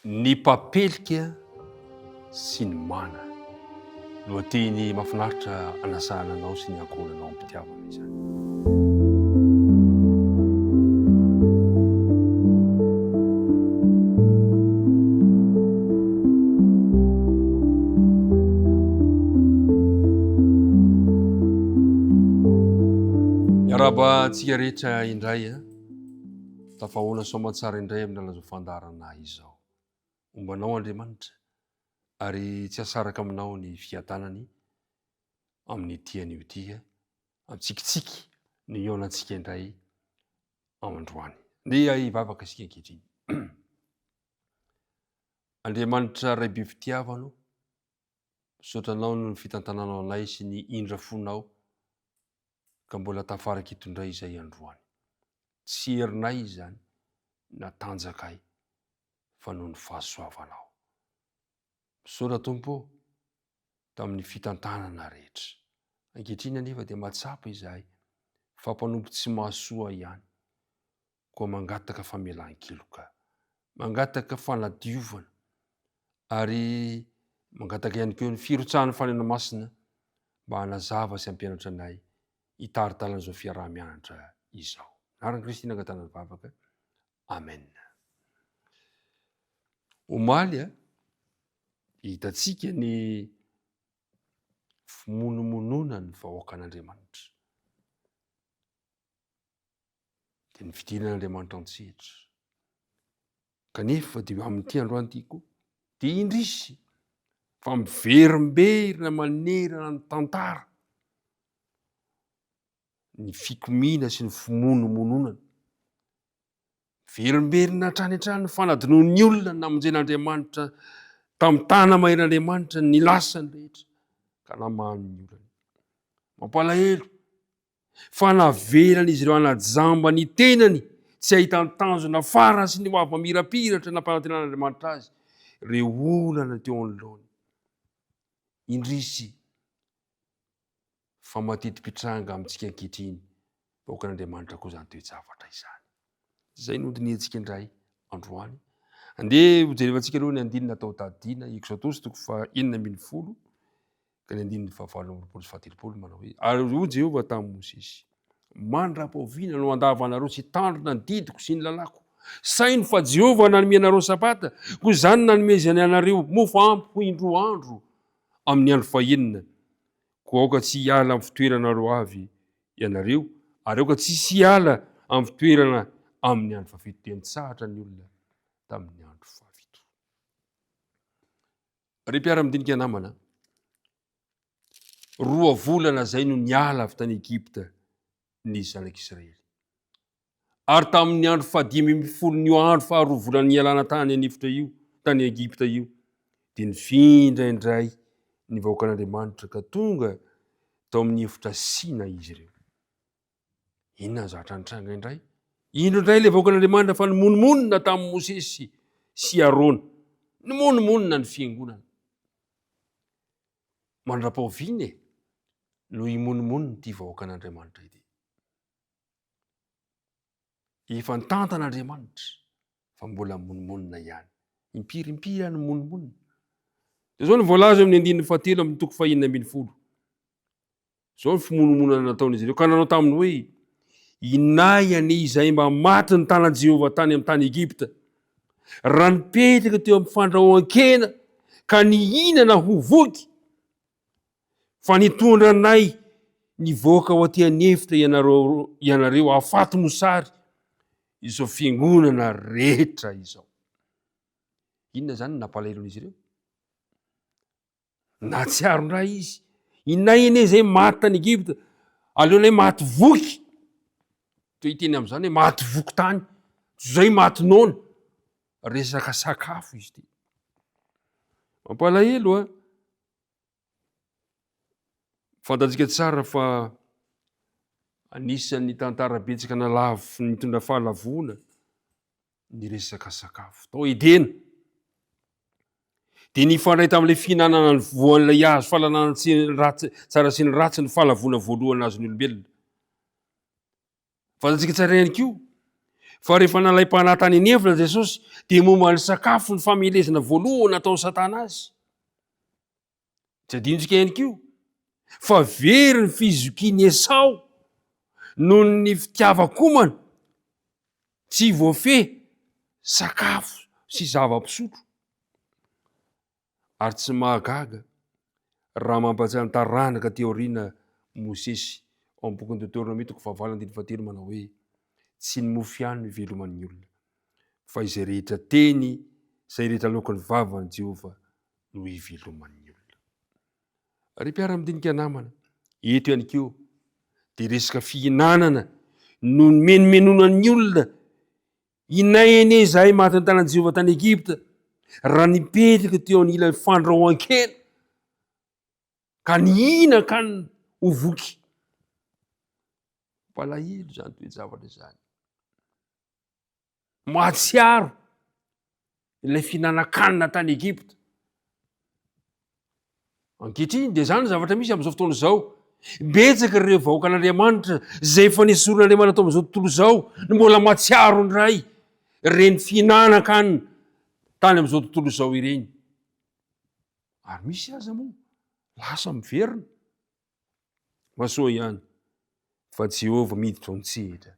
Ny papelika sy ny mana lohateny mahafinaritra anasahana anao sy ny ankohonanao ampitiavana izany. Miaraba antsika rehetra indray tafahoana soamantsara indray amin'ny alazo fandarana izao. Ombanao Andriamanitra ary tsy asaraka aminao ny fiatanany amin'ny tian'io tia amtsikitsiky ny eo anantsika indray amandroany. Ndeha hivavaka isika ankehitriny. Andriamanitra ray be fitiavano, misaotranao ny fitantananao anay sy ny indrafonao ka mbola tafaraky eto indray izay androany. Tsy herinay izany natanjakay fa noho ny fahasoavanao. Misaotra Tompo tamin'ny fitantanana rehetra. Ankehitriny anefa dia mahatsapa izahay fa mpanompo tsy mahasoa ihany, koa mangataka famelan-keloka, mangataka fanadiovana ary mangataka ihany koa ny firotsahan'ny fanena masina mba hanazava sy hampianatra anay hitaritalana izao fiaraha-mianatra izao. Naran'i Kristy nangatana ny vavaka. Amen. Omaly hitatsika ny fimonomonona ny vahoakan'Andriamanitra. Dia ny fidiran'Andriamanitra antsehatra. Kanefa dia amin'ity androany ity koa dia indrisy fa miverimberina manerana ny tantara ny fikomina sy ny fimonomononana. Verimberina hatrany hatrany ny fanadinoan'ny olona namonjen'Andriamanitra tamin'ny tana maheran'Andriamanitra ny lasany rehetra ka namahan'ny olona. Mampalahelo fa navelan'izy ireo hanajamba ny tenany tsy ahitany tanjona fara sy ny hoavy mamirapiratra nampanantenan'Andriamanitra azy ireo olana teo anoloany. Indrisy fa mateti-pitranga amintsika ankehitriny vahoakan'Andriamanitra koa izany toe-javatra izany. Zay no dinihitsika indray androany. Andeha hojerevantsika aloha ny andinina atao tadiana Exodus 4:9 ka ny andininy 7:7 manao hoe: ary hoy Jehova tamin'i Mosesy, mandra-paoviana no andavanareo sy tandrona ny didiko sy ny lalako. Saino fa Jehova nanome anareo Sabata, koa izany nanomezany anareo mofo ampy ho indroandro amin'ny andro fahaenina. Koa aoka tsy hiala amin'ny fitoeranareo avy ianareo, ary aoka tsisy hiala amin'ny fitoerana amin'ny andro fafito. Dia nitsahatra ny olona tamin'ny andro fafito. Ry mpiara-midinika namana, 2 volana zay no niala avy tany Egypta ny zanak'Israely. Ary tamin'ny andro 5 andro faharoa volana nialana tany anefitra io, tany Egypta io, dia nifindra indray ny vahoakan'Andriamanitra ka tonga tao amin'ny efitra Sina izy ireo. Inona ny zavatra nitranga indray? Indro indray ilay vahoakan'Andriamanitra fa nimonomonina tamin'ny Mosesy sy Arona. Nimonomonina ny fiangonana. Mandra-paoviana no imonomonina ity vahoakan'Andriamanitra ity. Efa nitantan'Andriamanitra fa mbola monomonina ihany. Impirimpiry ny monomonina. Dia zao ny voalaza amin'ny andininy 7 amin'ny toko 4:9. Zao ny fimonomonana nataon'izy ireo ka nanao taminy hoe: inay ane izay mba maty ny tanan'i Jehova tany amin'ny tany Egypta, raha nipetraka teo amin'ny fandrahoan-kena ka nihinana ho voky, fa nitondra anay nivoaka ho aty anefitra ianareo afaty mosary izao fiangonana rehetra izao. Inona zany nampalahelo-n'izy ireo? Natsiaron-dray izy. Inay ane izay maty tany Egypta, aleonay maty voky. Toy iteny amin'izany hoe maty voky tany, zay maty noana. Resaka sakafo izy ty. Mampalahelo fantatsika tsara fa anisan'ny tantara betsaka nalavo nitondra fahalavona ny resaka sakafo. Tao Edena. Dia nifandray tamin'ilay fihinanana ny voan'ilay hazo fahalalana tsara sy ny ratsy ny fahalavona voalohany azon'ny olombelona. Fantatsika tsara ihany koa Fa rehefa nalay-panatany anevina Jesosy dia momba ny sakafo ny famelezana voalohany ataony Satana azy. Tsy adinontsika ihany koa fa very ny fizokiany Esau noho ny fitiava-komana tsy voafehy sakafo sy zava-pisotro. Ary tsy mahagaga raha mampatsiahy ny taranaka teo aoriana Mosesy ao amin'ny bokin'ny Deutéronome 20:7 manao hoe tsy ny mofo ihany no iveloman'ny olona fa izay rehetra teny, izay rehetra laokan'ny vavan'i Jehovah no iveloman'ny olona. Ary mpiara-midinika namana, eto ihany koa dia resaka fihinanana no menomenonan'ny olona. Inay ene izahay maty ny tanan'i Jehovah tany Egypta raha nipetraka teo an'ilany fandrahoan-kena ka nihina ka ho voky. Palahelo zany toe-javatra zany. Mahatsiaro ilay fihinan-kanina tany Egypta. Ankehitriny dia zany zavatra misy amin'izao fotoana izao. Betsaka ireo vahoakan'Andriamanitra izay efa nesoron'Andriamanitra tao amin'izao tontolo izao no mbola mahatsiaro ny ray ireny fihinan-kanina tany amin'izao tontolo izao ireny. Ary misy aza moa lasa miverina. Masoa ihany fa Jehovah miditra ao an-tsehatra.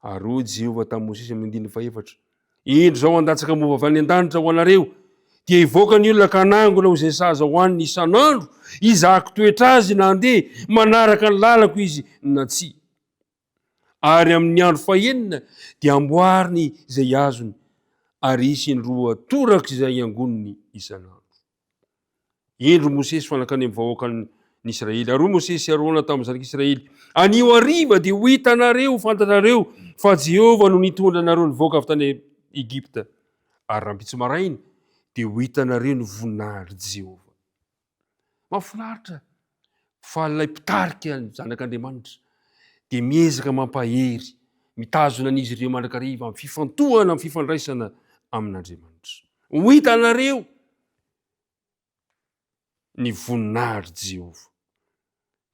Ary hoy Jehovah tamin'i Mosesy amin'ny 14, indro zao handatsaka mova avy any an-danitra ho anareo dia hivoaka ny olona ka hanangona ho izay sahaza ho aniny isan'andro, izahako toetra azy na handeha manaraka ny lalako izy na tsia. Ary amin'ny andro fahaenina dia amboariny izay azony ary isiny 2 toraka izay angoniny isan'andro. Indro Mosesy fanakany amin'ny vahoakan'ny Israely. Ary Mosesy Arona tamin'ny zanak'Israely, anio hariva dia ho hitanareo, fantatrareo fa Jehovah no nitondra anareo nivoaka avy tany Egypta. Ary rahampitso maraina dia ho hitanareo ny voninahitry Jehovah. Mahafinaritra fa ilay mpitarika ny zanak'Andriamanitra dia miezaka mampahery, mitazona an'izy ireo mandrakariva amin'ny fifantohana, amin'ny fifandraisana amin'Andriamanitra. Ho hitanareo ny voninahitry Jehovah.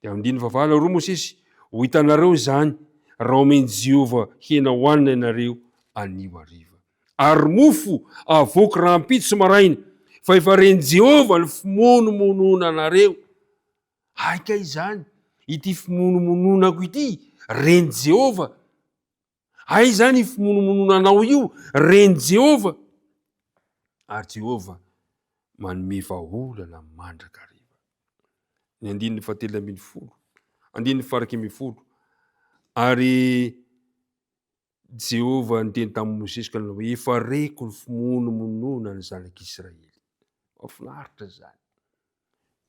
Dia amin'ny 9 roa Mosesy, ho hitanareo izany raha omeny Jehovah hena hohanina ianareo anio hariva. Ary mofo avoky rahampitso maraina fa efa reny Jehovah ny fimonomonona anareo. Aika izany ity fimonomononako ity reny Jehovah. Ay izany fimonomonona anao io reny Jehovah. Ary Jehovah manome vahaolana mandrakariva. Ny 7:10, 7:10. Ary Jehovah niteny tamin'i Mosesy ka nanao hoe efa reko ny fimonomonona ny zanak'Israely. Mahafinaritra zany.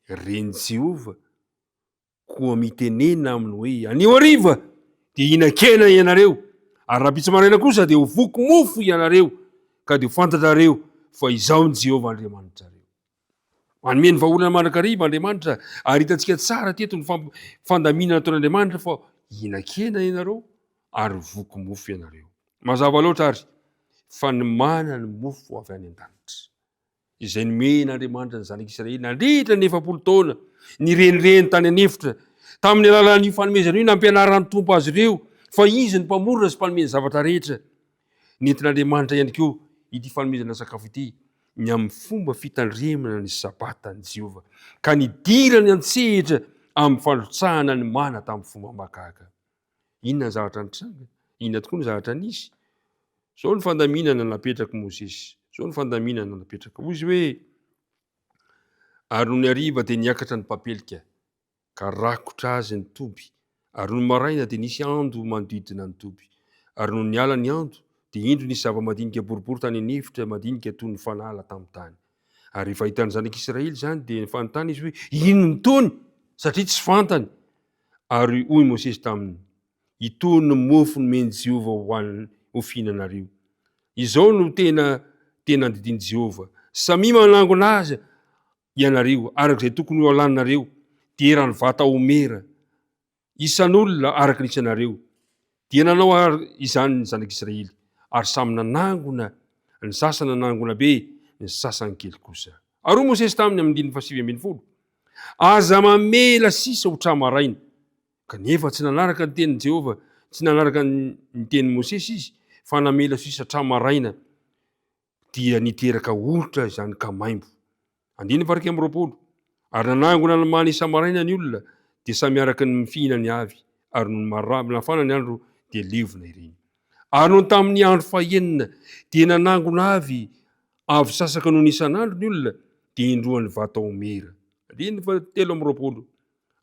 Reny Jehovah koa mitenena aminy hoe anio hariva dia hihinan-kena ianareo, ary rahampitso maraina kosa dia ho voky mofo ianareo ka dia ho fantatrareo fa izao ny Jehovah Andriamanitrareo. Manome ny vahaolana mandrakariva Andriamanitra, ary hitantsika tsara teto ny fandaminana ataon'Andriamanitra fa hihinan-kena ianareo ary voky mofo ianareo. Mazava loatra ary fa ny mana ny mofo avy any an-danitra izay nomen'Andriamanitra ny zanak'Israely nandritra ny 400 taona, ny renireny tany anefitra tamin'ny alalan'io fanomezana io nampianaran'ny tompo azy ireo fa izy ny mpamorona sy mpanome ny zavatra rehetra. Nentin'Andriamanitra ihany koa ity fanomezana sakafo ity ny amin'ny fomba fitandremana ny sabatany Jehovah ka nidirany an-tsehatra amin'ny fandrotsahana ny mana tamin'ny fomba mahagaga. Inona ny zavatra nitranga? Inona tokoa ny zavatra nisy? Zao ny fandaminana napetraka Mosesy. Zao ny fandaminana napetraka. Hoy izy hoe, ary no ny hariva dia niakatra ny papelika ka rakotra azy ny toby, ary no ny maraina dia nisy ando manodidina ny toby, ary no ny ala ny ando dia indro nisy zava-madinika boribory tany anefitra madinika toy ny fanala tamin'ny tany. Ary rehefa hitan'ny zanak'Israely zany dia fanontany izy hoe ino ny tony satria tsy fantany. Ary hoy Mosesy taminy, itony ny mofo nomeny Jehovah ho fihinanareo. Izao no tena andidiany Jehovah. Samy manangona azy ianareo arak'izay tokony ho alaninareo, dia erany vata homera isan'olona araka ny isanareo. Dia nanao izany ny zanak'Israely, ary samy nanangona, ny sasany nanangona be, ny sasany kely kosa. Ary Mosesy taminy amin'ny 7:20, aza mamela sisa ho tramaraina. Kanefa tsy nanaraka ny tenin'i Jehovah, tsy nanaraka ny tenin'i Mosesy izy, fanamela sisa tramaraina dia niteraka olitra zany ka maimbo. 20 ary nanangona namany isa-maraina ny olona dia samy araky ny mifihinany avy ary nafana ny andro dia levona ireny. Ary no tamin'ny andro fahenina dia nanangona avy sasaka noho n'isan'andro ny olona dia indroany vatao mera. 20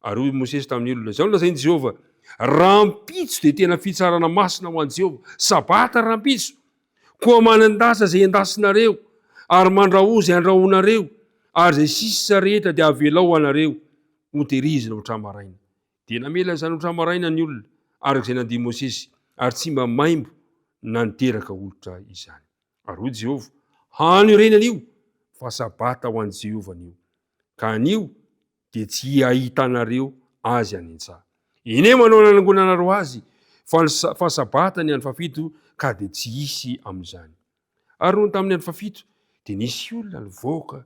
ary hoy Mosesy tamin'ny olona zao lazainy Jehova, rampitso dia tena fitsarana masina ho an'i Jehova, sabata rampitso koa manandasa zay endasinareo ary mandraho zay andrahonareo ary zay sisa rehetra dia avelao anareo ho terizina ho tramaraina. Dia namela zany ho tramaraina ny olona arak'izay nandihy Mosesy ary tsy mba maimbo na niteraka olitra izany. Ary hoy Jehova, hany reny anio fa sabata ho an'i Jehova anio, ka anio dia tsy ahitanareo azy any an-tsaha. Ine manao nanangonanareo azy fa sabata ny andro fafito ka dia tsy hisy amin'izany. Ary noho tamin'ny andro fafito dia nisy olona nivoaka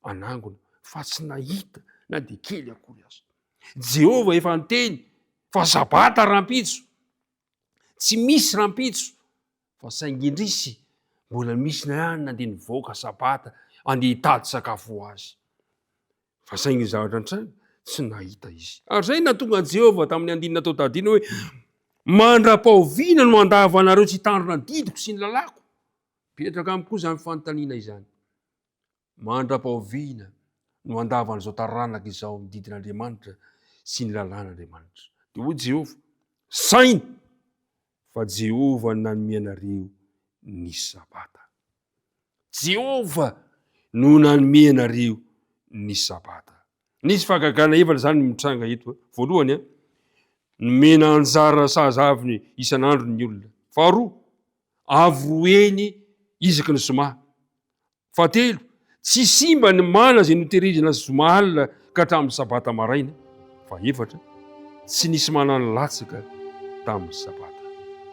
anangona fa tsy nahita na dia kely akory azy. Jehova efa niteny fa sabata rampitso, tsy misy rampitso fa saingy indrisy mbola misy ihany na dia nivoaka sabata andeha hitady sakafo ho azy. Fa saingy zavatra antrany tsy nahita izy. Ary zay nahatonga Jehova tamin'ny andinina tao tadina hoe, mandra-pahoviana no andava anareo tsy hitandrona ny didiko sy ny lalako. Petraka amiko koa zany fanontaniana izany. Mandra-pahoviana no andava an'izao taranaka izao mididin'Andriamanitra sy ny lalàn'Andriamanitra. Dia hoy Jehova, sainy fa Jehova nanome anareo ny sabata. Jehova no nanome anareo ny sabata. Nisy fahagagana evana zany mitranga eto. Voalohany, nomena anjara sahazavy isan'andro ny olona. Faharoa, avroeny isaky ny zoma. Fahatelo, tsy simba ny mana zay noterizina zoma alina ka hatramin'ny sabata maraina. Fahaefatra, tsy nisy manana latsaka tamin'ny sabata.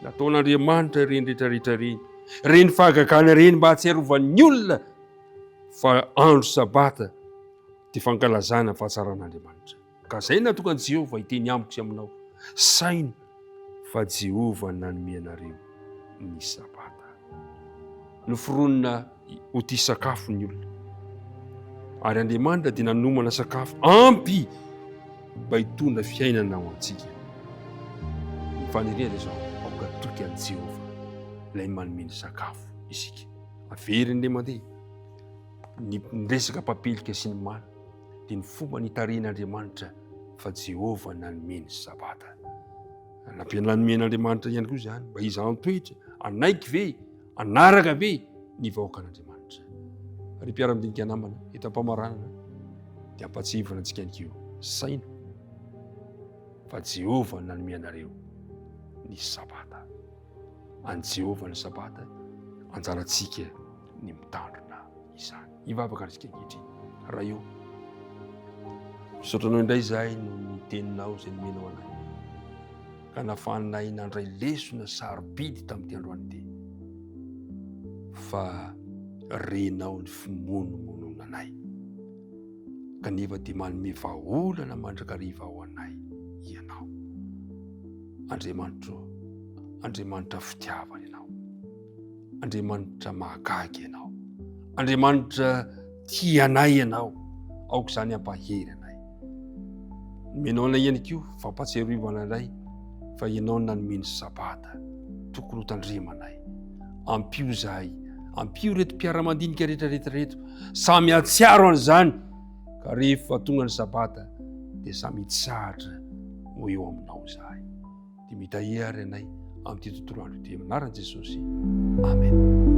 Nataon'Andriamanitra reny rehetrarehetra reny, reny fahagagana reny mba hatsiarovan'ny olona fa andro sabata dia fankalazana fahasaran'Andriamanitra. Ka zay nahatonga Jehova hiteny amiko sy aminao, sainy fa Jehova nanome anareo ny sabata. Noforonina ho tia sakafo ny olona, ary Andriamanitra dia nanomana sakafo ampy mba hitondra fiainana ho antsika. Ny faniriana zao, aoka toky an'i Jehova ilay manome ny sakafo isika. Averiny le mandeha ny resaka papelika sy ny mana dia ny fomba nitaren'Andriamanitra fa Jehova nanome ny sabata. Nanomen'Andriamanitra ihany koa zany mba izy antoetra, anaiky ve, anaraka ve ny vahoakan'Andriamanitra. Ary mpiara-midinika namana eto am-pamaranana dia ampatsivana antsika ihany koa, saina fa Jehova nanome anareo ny sabata. Any Jehova ny sabata, anjarantsika ny mitandrina izany. Hivavaka antsika ankehitriny. Raha io misaotranao indray zahay no ny teninao izay nomenao anay, ka nahafahanay nandray lesona sarobidy tamin'ity androany ity, fa renao ny fimonomonona anay, kanefa dia manome vahaolana mandrakariva ho anay ianao. Andriamanitra fitiavana ianao, Andriamanitra mahagaga ianao, Andriamanitra tia anay ianao, aoka izany ampahery anay. Nomenao anay ihany koa fampatsiarovana anay fa ianao nanome ny sabata, tokony ho tandremanay. Ampio zahay, ampio reto mpiara-mandinika rehetrarehetra, samy atsiaro an'izany, ka rehefa tonga ny sabata dia samy hitsahatra ho eo aminao zahay. Dia mitahia ary anay amin'ity tontolo andro ity, amin'ny anaran'i Jesosy. Amen.